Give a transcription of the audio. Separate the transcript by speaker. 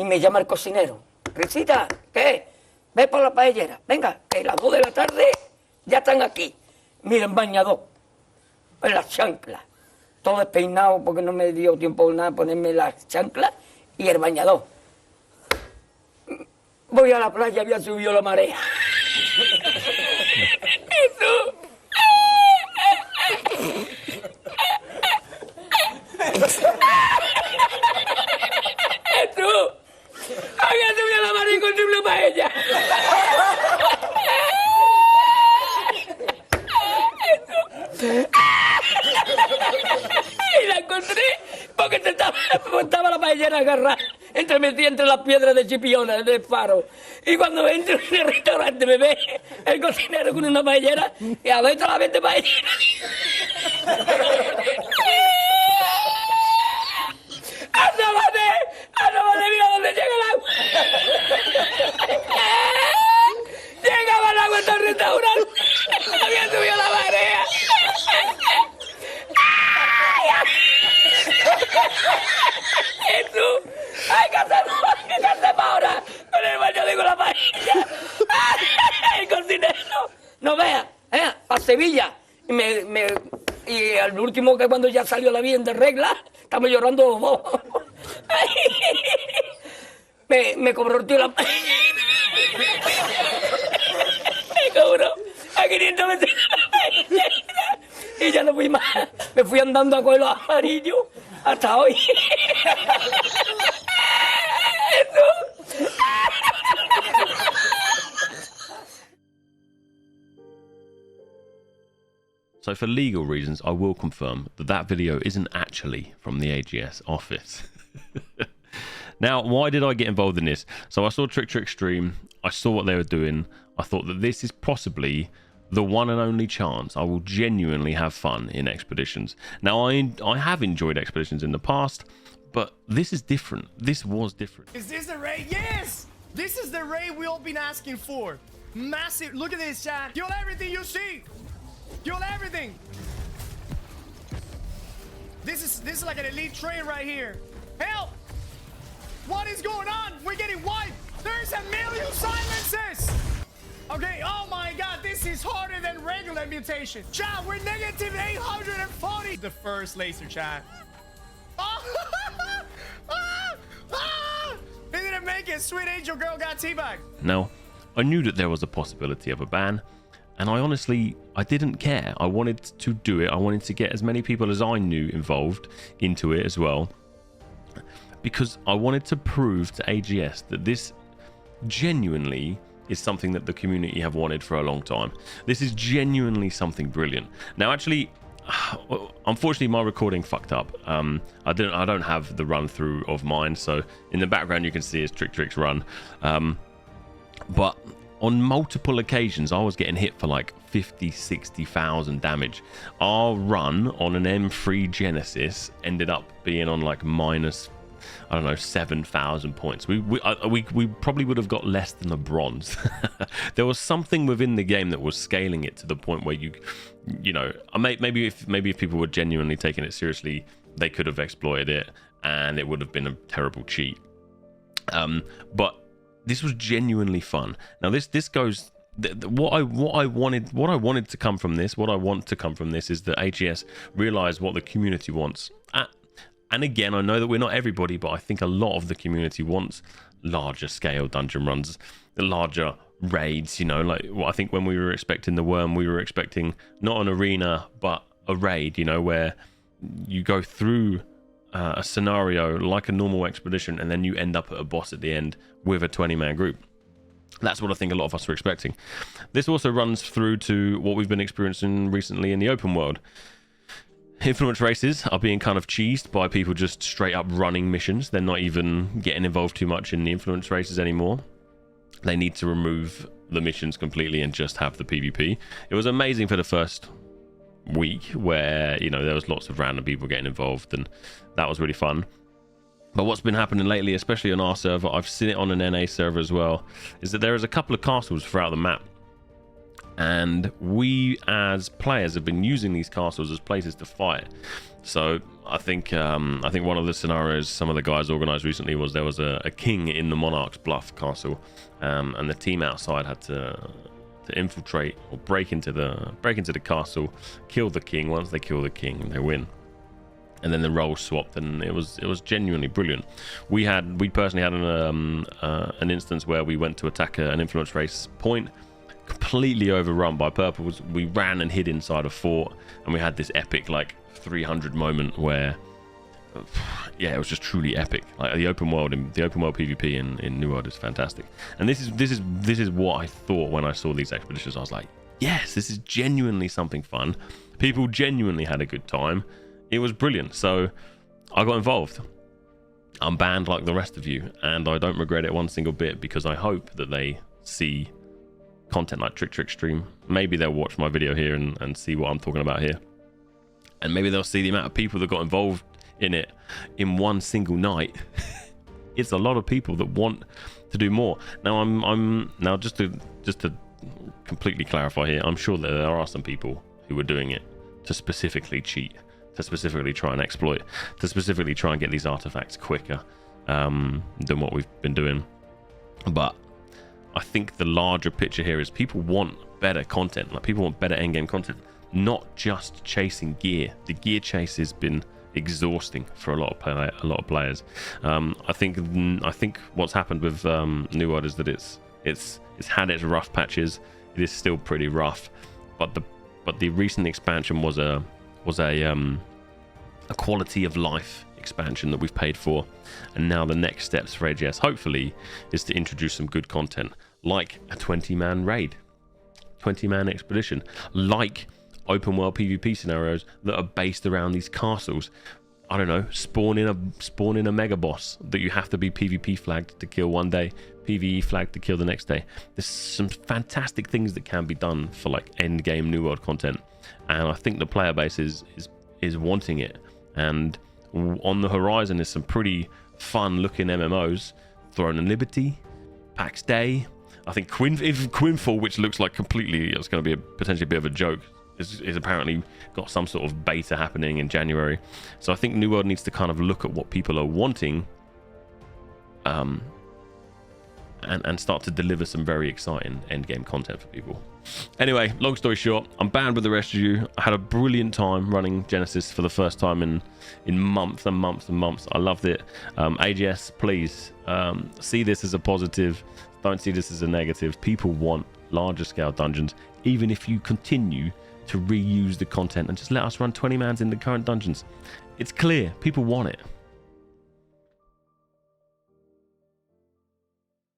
Speaker 1: y me llama el cocinero. Risita, ¿qué? Ve por la paellera. Venga, que las 2 de la tarde ya están aquí. Miren, bañador, en las chanclas. Todo despeinado porque no me dio tiempo nada ponerme las chanclas y el bañador. Voy a la playa, había subido la marea. Jesús. Jesús. Había subido la marea y encontré una paella. Y la encontré porque estaba la paellera agarrada metida entre las piedras de Chipiona, del faro. Y cuando entro en el restaurante me ve el cocinero con una paellera y a ver toda la vez de paellera. ¡Asómate, mira dónde llega el agua! Llegaba el agua hasta el restaurante. Había subido la marea. Jesús, hay que hacer ahora con el baño de con la paella. El cocinero, no vea, para Sevilla. Y al último, que cuando ya salió la bien de regla, estamos llorando los dos. Me cobró el tío la paella. Me cobró a 500 veces la paella. Y ya no fui más. Me fui andando a coger los amarillos hasta hoy.
Speaker 2: So for legal reasons, I will confirm that that video isn't actually from the AGS office. Now, why did I get involved in this? So I saw Trick Trick stream. I saw what they were doing. I thought that this is possibly the one and only chance I will genuinely have fun in expeditions. Now, I have enjoyed expeditions in the past, but this is different. This was different.
Speaker 3: Is this the raid? Yes! This is the raid we all been asking for. Massive. Look at this, chat. Kill everything you see. Kill everything. This is like an elite train right here. Help! What is going on? We're getting wiped. There's a million silences. Okay, oh my god, this is harder than regular mutation. Chat, we're negative 840. The first laser, chat. They didn't make it. Sweet angel girl got teabagged.
Speaker 2: Now, I knew that there was a possibility of a ban, and I didn't care. I wanted to do it. I wanted to get as many people as I knew involved into it as well, because I wanted to prove to AGS that this genuinely is something that the community have wanted for a long time. This is genuinely something brilliant. Now, actually, unfortunately, my recording fucked up. I don't have the run through of mine, so in the background you can see is Trick Trick's run. But on multiple occasions, I was getting hit for like 50, 60,000 damage. Our run on an M3 Genesis ended up being on like minus, I don't know, 7,000 points. We probably would have got less than a bronze. There was something within the game that was scaling it to the point where you know, maybe if people were genuinely taking it seriously, they could have exploited it, and it would have been a terrible cheat. But this was genuinely fun. Now this goes. What I wanted to come from this, what I want to come from this, is that AGS realize what the community wants. And again, I know that we're not everybody, but I think a lot of the community wants larger scale dungeon runs, larger raids. You know, like I think when we were expecting the Worm, we were expecting not an arena but a raid. You know, where you go through a scenario like a normal expedition, and then you end up at a boss at the end with a 20-man group. That's what I think a lot of us are expecting. This also runs through to what we've been experiencing recently in the open world. Influence races are being kind of cheesed by people just straight up running missions. They're not even getting involved too much in the influence races anymore. They need to remove the missions completely and just have the PvP. It was amazing for the first week where, you know, there was lots of random people getting involved, and that was really fun. But what's been happening lately, especially on our server, I've seen it on an NA server as well, is that there is a couple of castles throughout the map. And we as players have been using these castles as places to fight. So I think one of the scenarios some of the guys organized recently was there was a king in the Monarch's Bluff castle, and the team outside had to infiltrate or break into the castle, kill the king. Once they kill the king, they win. And then the roles swapped, and it was genuinely brilliant. We personally had an instance where we went to attack an influence race point, completely overrun by purple. We ran and hid inside a fort, and we had this epic like 300 moment where, yeah, it was just truly epic. Like the open world PvP in New World is fantastic. And this is what I thought when I saw these expeditions. I was like, yes, this is genuinely something fun. People genuinely had a good time. It was brilliant. So I got involved. I'm banned like the rest of you, and I don't regret it one single bit, because I hope that they see content like Trick Stream. Maybe they'll watch my video here and see what I'm talking about here. And maybe they'll see the amount of people that got involved in it in one single night. It's a lot of people that want to do more. Now I'm now just to completely clarify here, I'm sure that there are some people who are doing it to specifically cheat, to specifically try and exploit, to specifically try and get these artifacts quicker than what we've been doing. But I think the larger picture here is people want better content. Like, people want better endgame content, not just chasing gear. The gear chase has been exhausting for a lot of players. I think what's happened with New World is that it's had its rough patches. It is still pretty rough, but the recent expansion was a quality of life expansion that we've paid for, and now the next steps for AGS hopefully is to introduce some good content, like a 20-man raid, 20-man expedition, like open world PvP scenarios that are based around these castles. I don't know, spawn in a mega boss that you have to be PvP flagged to kill one day, PvE flagged to kill the next day. There's some fantastic things that can be done for like end game New World content, and I think the player base is wanting it. And on the horizon is some pretty fun looking MMOs. Throne and Liberty, PAX Day. I think Quinfall, which looks like completely, it's going to be potentially a bit of a joke, is apparently got some sort of beta happening in January. So I think New World needs to kind of look at what people are wanting, and start to deliver some very exciting endgame content for people. Anyway, long story short, I'm banned with the rest of you. I had a brilliant time running Genesis for the first time in months and months and months. I loved it. AGS, please see this as a positive. Don't see this as a negative. People want larger scale dungeons, even if you continue to reuse the content and just let us run 20 mans in the current dungeons. It's clear people want it.